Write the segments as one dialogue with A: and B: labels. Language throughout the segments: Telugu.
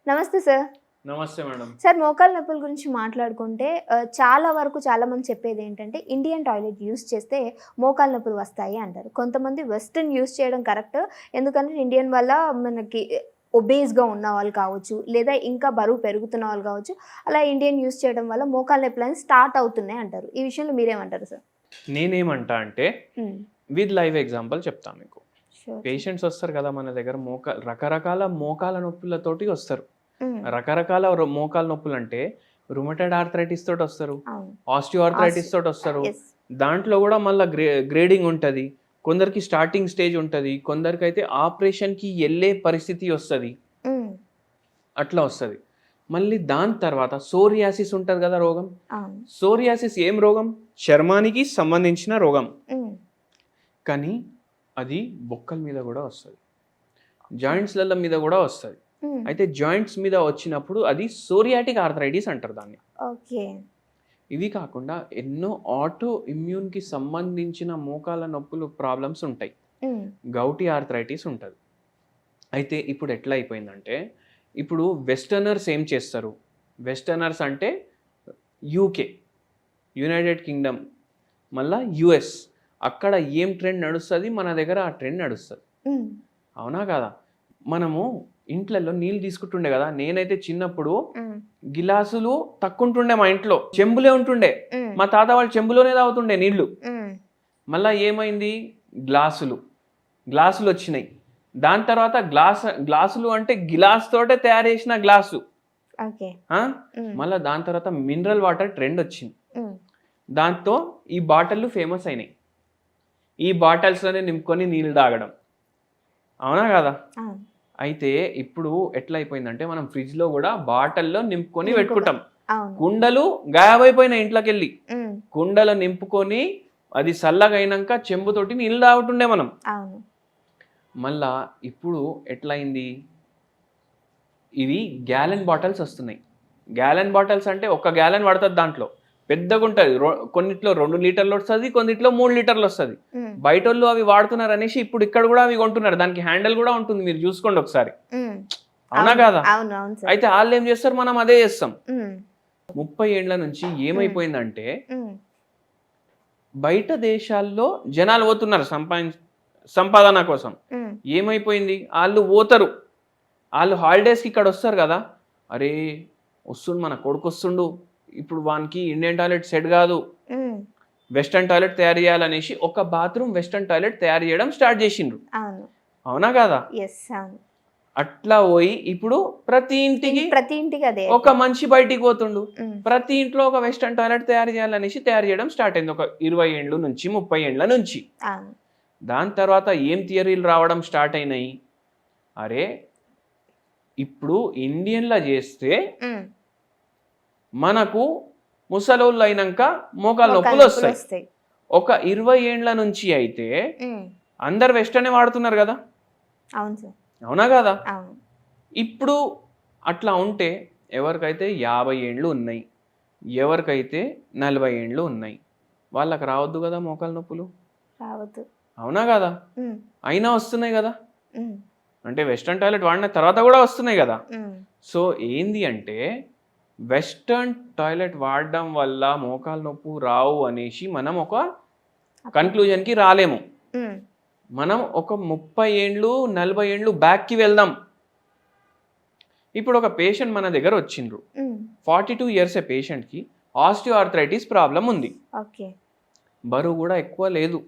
A: నమస్తే సార్.
B: నమస్తే మేడం.
A: సార్, మోకాళ్ళ నొప్పుల గురించి మాట్లాడుకుంటే చాలా వరకు చాలామంది చెప్పేది ఏంటంటే ఇండియన్ టాయిలెట్ యూస్ చేస్తే మోకాళ్ళ నొప్పులు వస్తాయి అంటారు. కొంతమంది వెస్ట్రన్ యూస్ చేయడం కరెక్ట్. ఎందుకంటే ఇండియన్ వల్ల మనకి ఒబేస్గా ఉన్న వాళ్ళు కావచ్చు, లేదా ఇంకా బరువు పెరుగుతున్న వాళ్ళు కావచ్చు, అలా ఇండియన్ యూస్ చేయడం వల్ల మోకాళ్ళ నొప్పులు అనేది స్టార్ట్ అవుతున్నాయి అంటారు. ఈ విషయంలో మీరేమంటారు సార్?
B: నేనేమంటా అంటే విత్ లైవ్ ఎగ్జాంపుల్ చెప్తాను మీకు. పేషెంట్స్ వస్తారు కదా మన దగ్గర, రకరకాల మోకాల నొప్పులతోటి వస్తారు. రకరకాల మోకాల నొప్పులు అంటే రుమటైడ్ ఆర్థరైటిస్ తోటి వస్తారు, ఆస్టియో ఆర్థరైటిస్ తోటి వస్తారు. దాంట్లో కూడా మళ్ళీ గ్రేడింగ్ ఉంటుంది. కొందరికి స్టార్టింగ్ స్టేజ్ ఉంటుంది, కొందరికి అయితే ఆపరేషన్కి వెళ్ళే పరిస్థితి వస్తుంది, అట్లా వస్తుంది. మళ్ళీ దాని తర్వాత సోరియాసిస్ ఉంటుంది కదా రోగం. సోరియాసిస్ ఏం రోగం? చర్మానికి సంబంధించిన రోగం. కానీ అది బొక్కల మీద కూడా వస్తుంది, జాయింట్స్ల మీద కూడా వస్తుంది. అయితే జాయింట్స్ మీద వచ్చినప్పుడు అది సోరియాటిక్ ఆర్థరైటిస్ అంటారు దాన్ని. ఇవి కాకుండా ఎన్నో ఆటో ఇమ్యూన్కి సంబంధించిన మోకాల నొప్పులు ప్రాబ్లమ్స్ ఉంటాయి. గౌటీ ఆర్థరైటిస్ ఉంటుంది. అయితే ఇప్పుడు ఎట్లా అయిపోయిందంటే, ఇప్పుడు వెస్టర్నర్స్ ఏం చేస్తారు? వెస్టర్నర్స్ అంటే యూకే, యునైటెడ్ కింగ్డమ్, మళ్ళా యుఎస్. అక్కడ ఏం ట్రెండ్ నడుస్తుంది, మన దగ్గర ఆ ట్రెండ్ నడుస్తుంది. అవునా కదా? మనము ఇంట్లలో నీళ్ళు తీసుకుంటుండే కదా. నేనైతే చిన్నప్పుడు గిలాసులు తక్కుంటుండే, మా ఇంట్లో చెంబులే ఉంటుండే. మా తాత వాళ్ళు చెంబులోనే తాగుతుండే నీళ్లు. మళ్ళా ఏమైంది? గ్లాసులు వచ్చినాయి. దాని తర్వాత గ్లాసులు అంటే గిలాస్ తోటే తయారు చేసిన గ్లాసు. మళ్ళా దాని తర్వాత మినరల్ వాటర్ ట్రెండ్ వచ్చింది. దాంతో ఈ బాటిళ్ళు ఫేమస్ అయినాయి. ఈ బాటిల్స్లోనే నింపుకొని నీళ్ళు తాగడం. అవునా కదా? అయితే ఇప్పుడు ఎట్లా అయిపోయిందంటే, మనం ఫ్రిడ్జ్లో కూడా బాటిల్లో నింపుకొని పెట్టుకుంటాం. కుండలు గాయబైపోయినాయి. ఇంట్లోకి వెళ్ళి కుండలు నింపుకొని అది చల్లగా అయినాక చెంబుతోటి నీళ్ళు తాగుతుండే మనం. మళ్ళా ఇప్పుడు ఎట్లయింది, ఇవి గ్యాలన్ బాటిల్స్ వస్తున్నాయి. గ్యాలన్ బాటిల్స్ అంటే 1 గ్యాలన్ పడుతుంది, దాంట్లో పెద్దగా ఉంటుంది. కొన్నిట్లో 2 లీటర్లు వస్తుంది, కొన్నిట్లో 3 లీటర్లు వస్తుంది. బయట వాళ్ళు అవి వాడుతున్నారు అనేసి ఇప్పుడు ఇక్కడ కూడా అవి కొంటున్నారు. దానికి హ్యాండిల్ కూడా ఉంటుంది, మీరు చూసుకోండి ఒకసారి. అవునా కదా? అయితే వాళ్ళు ఏం చేస్తారు, మనం అదే చేస్తాం. 30 ఏళ్ల నుంచి ఏమైపోయిందంటే, బయట దేశాల్లో జనాలు పోతున్నారు సంపాదన కోసం. ఏమైపోయింది, వాళ్ళు పోతారు. వాళ్ళు హాలిడేస్కి ఇక్కడ వస్తారు కదా. అరే వస్తుండు, మన కొడుకు వస్తుండు, ఇప్పుడు వానికి ఇండియన్ టాయిలెట్ సెట్ కాదు, వెస్టర్న్ టాయిలెట్ తయారు చేయాలనేసి ఒక బాత్రూమ్ వెస్టర్న్ టాయిలెట్ తయారు చేయడం స్టార్ట్ చేసిండ్రు. అవునా కదా? అట్లా పోయి ఇప్పుడు ప్రతి ఇంటికి ఒక మనిషి బయటికి పోతుండు. ప్రతి ఇంట్లో ఒక వెస్టర్న్ టాయిలెట్ తయారు చేయాలనేసి తయారు చేయడం స్టార్ట్ అయింది ఒక 20 ఏళ్ళ నుంచి 30 ఏళ్ళ నుంచి. దాని తర్వాత ఏం థియరీలు రావడం స్టార్ట్ అయినాయి. అరే ఇప్పుడు ఇండియన్లా చేస్తే మనకు ముసలోళ్ళు అయినాక మోకాల నొప్పులు వస్తాయి. ఒక 20 ఏళ్ల నుంచి అయితే అందరు వెస్టర్నే వాడుతున్నారు కదా. అవునా కదా? ఇప్పుడు అట్లా ఉంటే ఎవరికైతే 50 ఏళ్ళు ఉన్నాయి, ఎవరికైతే 40 ఏళ్ళు ఉన్నాయి, వాళ్ళకి రావద్దు కదా మోకాల నొప్పులు? అవునా కదా? అయినా వస్తున్నాయి కదా. అంటే వెస్టర్న్ టాయిలెట్ వాడిన తర్వాత కూడా వస్తున్నాయి కదా. సో ఏంది అంటే, వెస్టర్న్ టాయిలెట్ వాడడం వల్ల మోకాలు నొప్పి రావు అనేసి మనం ఒక కన్క్లూజన్కి రాలేము. మనం ఒక 30 ఏళ్ళు 40 ఏళ్ళు బ్యాక్కి వెళ్దాం. ఇప్పుడు ఒక పేషెంట్ మన దగ్గర వచ్చిండ్రు, 42 ఇయర్స్ పేషెంట్కి ఆస్టియో ఆర్థరైటిస్ ప్రాబ్లం ఉంది. బరువు కూడా ఎక్కువ లేదు,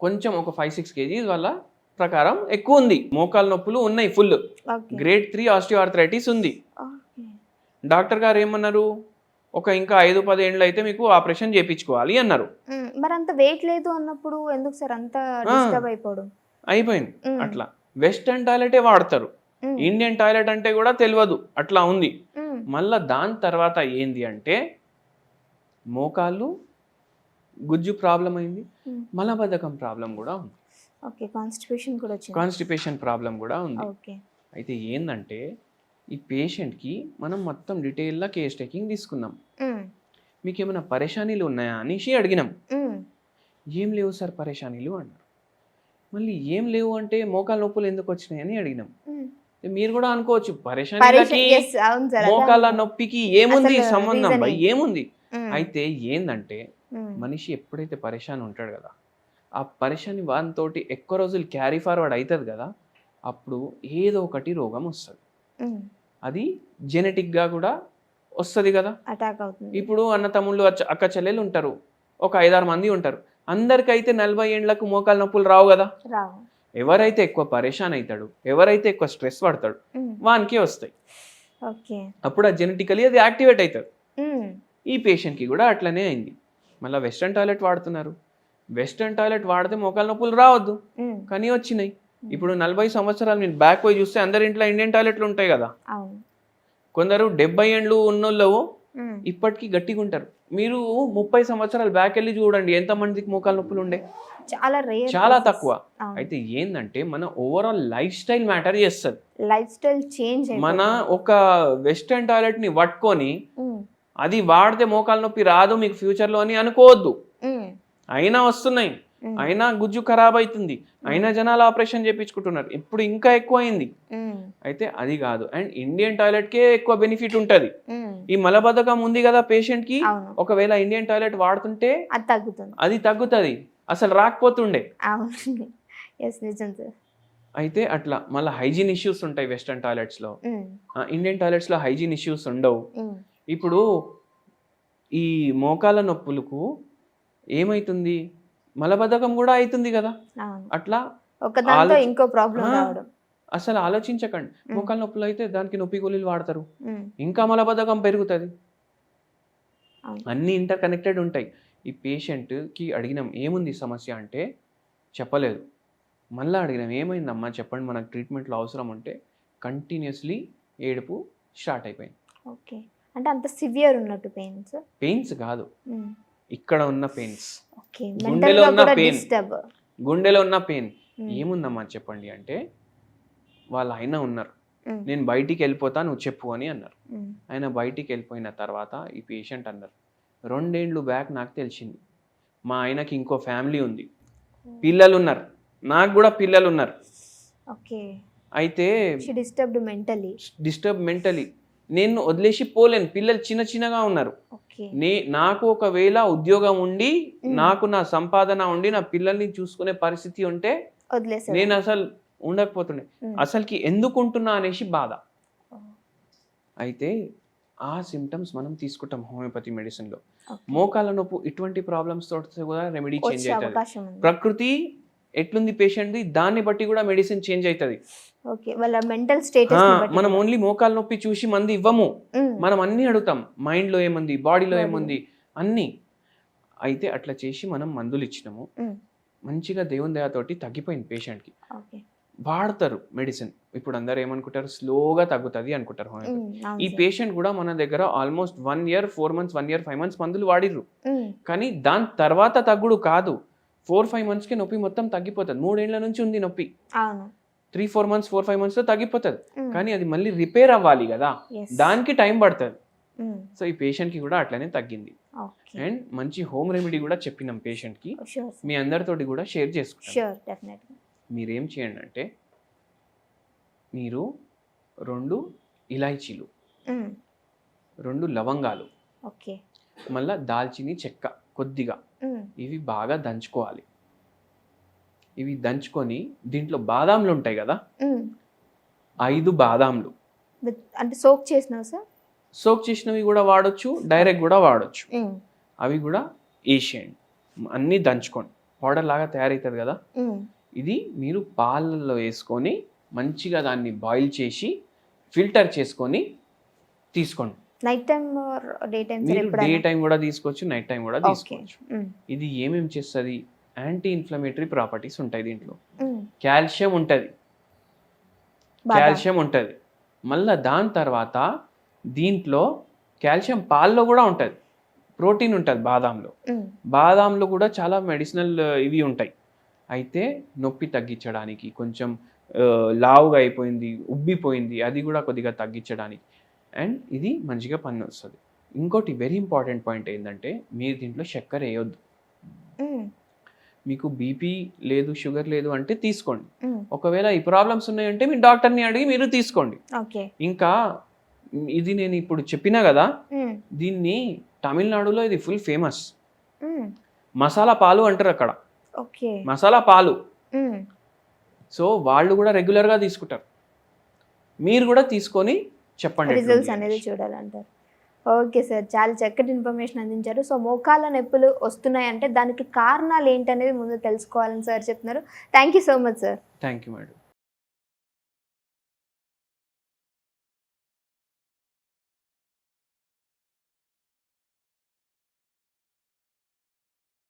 B: కొంచెం ఒక 5-6 kgs వల్ల ప్రకారం ఎక్కువ ఉంది. మోకాలు నొప్పులు ఉన్నాయి, ఫుల్ గ్రేడ్ 3 ఆస్టియో ఆర్థరైటిస్ ఉంది. డాక్టర్ గారు ఏమన్నారు, ఒక ఇంకా 5-10 ఏళ్ళు అయితే మీకు ఆపరేషన్ చేయించుకోవాలి అన్నారు.
A: మరి అంత వెయిట్ లేదు అన్నప్పుడు ఎందుకు సార్ అంత డిస్టర్బ్ అయిపోవడం?
B: అయిపోయింది. అట్లా వెస్టర్న్ టాయిలెటే వాడతారు, ఇండియన్ టాయిలెట్ అంటే కూడా తెలియదు, అట్లా ఉంది. మళ్ళా దాని తర్వాత ఏంది అంటే, మోకాళ్ళు గుజ్జు ప్రాబ్లం అయింది, మలబద్ధకం ప్రాబ్లం కూడా ఉంది, కాన్స్టిపేషన్ ప్రాబ్లం కూడా ఉంది. అయితే ఏంటంటే, ఈ పేషెంట్కి మనం మొత్తం డీటెయిల్గా కేస్ టేకింగ్ తీసుకున్నాం. మీకు ఏమైనా పరేషానీలు ఉన్నాయా అనేసి అడిగినాం. ఏం లేవు సార్ పరేషానీలు అన్నారు. మళ్ళీ ఏం లేవు అంటే మోకాలు నొప్పులు ఎందుకు వచ్చినాయి అని అడిగినాం. మీరు కూడా అనుకోవచ్చు పరేషానికి
A: అవును సార్
B: మోకాళ్ళ నొప్పికి ఏముంది
A: అసలు
B: సంబంధం
A: reason
B: భయ్
A: ఏంటి?
B: ఏముంది. అయితే ఏందంటే
A: ఉమ్,
B: మనిషి ఎప్పుడైతే పరేషాన్ ఉంటాడు కదా, ఆ పరేషాన్ వానితోటి ఎక్కువ రోజులు క్యారీ ఫార్వర్డ్ అవుతుంది కదా, అప్పుడు ఏదో ఒకటి రోగం వస్తుంది.
A: ఉమ్,
B: అది జెనెటిక్గా కూడా వస్తుంది కదా.
A: అటాక్ అవుతుంది.
B: ఇప్పుడు అన్న తమ్ముళ్ళు అక్క చెల్లెలు ఉంటారు, ఒక 5-6 మంది ఉంటారు. అందరికైతే 40 ఏండ్లకు మోకాళ్ళ నొప్పులు రావు కదా.
A: రావు.
B: ఎవరైతే ఎక్కువ పరేషాన్ అవుతాడు, ఎవరైతే ఎక్కువ స్ట్రెస్ పడతాడు,
A: ఉమ్,
B: వానికే వస్తాయి.
A: ఓకే.
B: అప్పుడు ఆ జెనెటికలీ అది యాక్టివేట్ అవుతుంది.
A: ఉమ్,
B: ఈ పేషెంట్కి కూడా అట్లనే అయింది. మళ్ళీ వెస్ట్రన్ టాయిలెట్ వాడుతున్నారు. వెస్ట్రన్ టాయిలెట్ వాడితే మోకాళ్ళ నొప్పులు రావద్దు,
A: ఉమ్,
B: కానీ వచ్చినాయి. ఇప్పుడు 40 సంవత్సరాలు నేను బ్యాక్ పోయి చూస్తే అందరి ఇంట్లో ఇండియన్ టాయిలెట్లు ఉంటాయి కదా.
A: అవును.
B: కొందరు 70 ఏండ్లు ఉన్నోళ్ళు
A: ఉమ్,
B: ఇప్పటికీ గట్టిగా ఉంటారు. మీరు 30 సంవత్సరాలు బ్యాక్ వెళ్ళి చూడండి ఎంతమందికి మోకాళ్ళ నొప్పులు ఉండే.
A: చాలా రేర్,
B: చాలా తక్కువ. అయితే ఏంటంటే మన ఓవరాల్ లైఫ్ స్టైల్ మ్యాటర్ చేస్తుంది.
A: లైఫ్ స్టైల్ చేంజ్
B: మన ఒక వెస్టర్న్ టాయిలెట్ ని పట్టుకొని అది వాడితే మోకాళ్ళ నొప్పి రాదు మీకు ఫ్యూచర్లో అని అనుకోవద్దు. అయినా వస్తున్నాయి, అయినా గుజ్జు ఖరాబ్ అవుతుంది, అయినా జనాలు ఆపరేషన్ చేయించుకుంటున్నారు. ఇప్పుడు ఇంకా ఎక్కువ అయింది. అయితే అది కాదు. అండ్ ఇండియన్ టాయిలెట్కే ఎక్కువ బెనిఫిట్ ఉంటుంది. ఈ మలబద్ధకం ఉంది కదా పేషెంట్ కి, ఒకవేళ ఇండియన్ టాయిలెట్ వాడుతుంటే అది తగ్గుతుంది, అసలు రాకపోతుండే. అయితే అట్లా మళ్ళీ హైజీన్ ఇష్యూస్ ఉంటాయి వెస్టర్న్ టాయిలెట్స్ లో. ఇండియన్ టాయిలెట్స్ లో హైజీన్ ఇష్యూస్ ఉండవు. ఇప్పుడు ఈ మోకాళ్ళ నొప్పులకు ఏమైతుంది, మలబద్ధకం కూడా అవుతుంది కదా. అట్లా
A: ఇంకో ప్రాబ్లం రావడం
B: అసలు ఆలోచించకండి. మోకాళ్ళ నొప్పులు అయితే దానికి నొప్పి గోళీలు వాడతారు, ఇంకా మలబద్ధకం పెరుగుతుంది. అన్ని ఇంటర్ కనెక్టెడ్ ఉంటాయి. ఈ పేషెంట్కి అడిగినాం ఏముంది సమస్య అంటే చెప్పలేదు. మళ్ళీ అడిగినాం ఏమైందమ్మా చెప్పండి, మనకు ట్రీట్మెంట్లో అవసరం ఉంటే కంటిన్యూస్లీ ఏడుపు స్టార్ట్ అయిపోయింది.
A: ఓకే, అంటే అంత సివియర్ ఉన్నట్టు పెయిన్స్
B: కాదు, ఇక్కడ ఉన్న పెయిన్స్, గుండెలో ఉన్న పెయిన్ ఏముందమ్మా చెప్పండి అంటే వాళ్ళు ఆయన ఉన్నారు, నేను బయటికి వెళ్ళిపోతా నువ్వు చెప్పు అని అన్నారు. ఆయన బయటికి వెళ్ళిపోయిన తర్వాత ఈ పేషెంట్ అన్నారు 2 ఏళ్ళు బ్యాక్ నాకు తెలిసింది మా ఆయనకి ఇంకో ఫ్యామిలీ ఉంది, పిల్లలు ఉన్నారు, నాకు కూడా పిల్లలు ఉన్నారు. అయితే డిస్టర్బ్ మెంటలీ నేను వదిలేసి పోలేను, పిల్లలు చిన్నగా ఉన్నారు. నాకు ఒకవేళ ఉద్యోగం ఉండి నాకు నా సంపాదన ఉండి నా పిల్లల్ని చూసుకునే పరిస్థితి ఉంటే నేను అసలు ఉండకపోతుండే, అసలుకి ఎందుకు ఉంటున్నా అనేసి బాధ. అయితే ఆ సిమ్టమ్స్ మనం తీసుకుంటాం హోమియోపతి మెడిసిన్ లో. మోకాళ్ళ నొప్పు ఇటువంటి ప్రాబ్లమ్స్ తోటి కూడా రెమెడీ చేంజ్ అవుతుంది. ప్రకృతి ఎట్లుంది పేషెంట్ది దాన్ని బట్టి కూడా మెడిసిన్ చేంజ్ అవుతుంది. మనం ఓన్లీ మోకాళ్ళ నొప్పి చూసి మంది ఇవ్వము, మనం అన్ని అడుగుతాం, మైండ్ లో ఏముంది, బాడీలో ఏముంది అన్ని. అయితే అట్లా చేసి మనం మందులు ఇచ్చినాము, మంచిగా దేవుని దయతోటి తగ్గిపోయింది పేషెంట్ కి. వాడతారు మెడిసిన్. ఇప్పుడు అందరు ఏమనుకుంటారు స్లోగా తగ్గుతుంది అనుకుంటారు. ఈ పేషెంట్ కూడా మన దగ్గర almost 1 year 4 months 1 year 5 months మందులు వాడిర్రు, కానీ దాని తర్వాత తగ్గుడు కాదు, 4-5 months కి నొప్పి మొత్తం తగ్గిపోతుంది. 3 ఏళ్ల నుంచి ఉంది నొప్పి, 3-4 months 4-5 months లో తగ్గిపోతుంది. కానీ అది మళ్ళీ రిపేర్ అవ్వాలి కదా, దానికి టైం పడుతుంది. సో ఈ పేషెంట్ కి కూడా అట్లనే తగ్గింది. అండ్ మంచి హోమ్ రెమెడీ కూడా చెప్పినాం పేషెంట్ కి, మీ అందరితోటి కూడా షేర్ చేసుకుంటాం. మీరేం చేయండి అంటే మీరు 2 ఇలాచీలు, 2 లవంగాలు, మళ్ళా దాల్చిని చెక్క కొద్దిగా, ఇవి బాగా దంచుకోవాలి. ఇవి దంచుకొని దీంట్లో బాదాంలు ఉంటాయి కదా, 5 బాదాంలు
A: అంటే సోక్ చేసినవి కూడా వాడొచ్చు, డైరెక్ట్ కూడా వాడొచ్చు. అవి కూడా వేసేయండి, అన్నీ దంచుకోండి, పౌడర్ లాగా తయారవుతుంది కదా. ఇది మీరు పాలల్లో వేసుకొని మంచిగా దాన్ని బాయిల్ చేసి ఫిల్టర్ చేసుకొని తీసుకోండి. మీరు డే టైం కూడా తీసుకోవచ్చు, నైట్ టైం కూడా తీసుకోవచ్చు. ఇది ఏమేమి చేస్తుంది, యాంటీ ఇన్ఫ్లమేటరీ ప్రాపర్టీస్ ఉంటాయి దీంట్లో, కాల్షియం ఉంటుంది. మళ్ళీ దాని తర్వాత దీంట్లో కాల్షియం పాల్లో కూడా ఉంటుంది, ప్రోటీన్ ఉంటుంది బాదాంలో కూడా చాలా మెడిసినల్ ఇవి ఉంటాయి. అయితే నొప్పి తగ్గించడానికి, కొంచెం లావుగా అయిపోయింది, ఉబ్బిపోయింది, అది కూడా కొద్దిగా తగ్గించడానికి, అండ్ ఇది మంచిగా పని వస్తుంది. ఇంకోటి వెరీ ఇంపార్టెంట్ పాయింట్ ఏంటంటే మీరు దీంట్లో చక్కెర వేయొద్దు.
B: మీకు బీపీ లేదు, షుగర్ లేదు అంటే తీసుకోండి. ఒకవేళ ఈ ప్రాబ్లమ్స్ ఉన్నాయంటే మీ డాక్టర్ని అడిగి మీరు తీసుకోండి.
A: ఓకే.
B: ఇంకా ఇది నేను ఇప్పుడు చెప్పినా కదా, దీన్ని తమిళనాడులో ఇది ఫుల్ ఫేమస్. మసాలా పాలు అంటారు అక్కడ.
A: ఓకే.
B: మసాలా పాలు. సో వాళ్ళు కూడా రెగ్యులర్గా తీసుకుంటారు. మీరు కూడా తీసుకొని చెప్పండి
A: రిజల్ట్స్ అనేది చూడాలంటారు. ఓకే సార్, చాలా చక్కటి ఇన్ఫర్మేషన్ అందించారు. సో మోకాళ్ళ నొప్పులు వస్తున్నాయంటే దానికి కారణాలు ఏంటనేది ముందు తెలుసుకోవాలని సార్ చెప్తున్నారు. Thank you so much sir.
B: Thank you madam.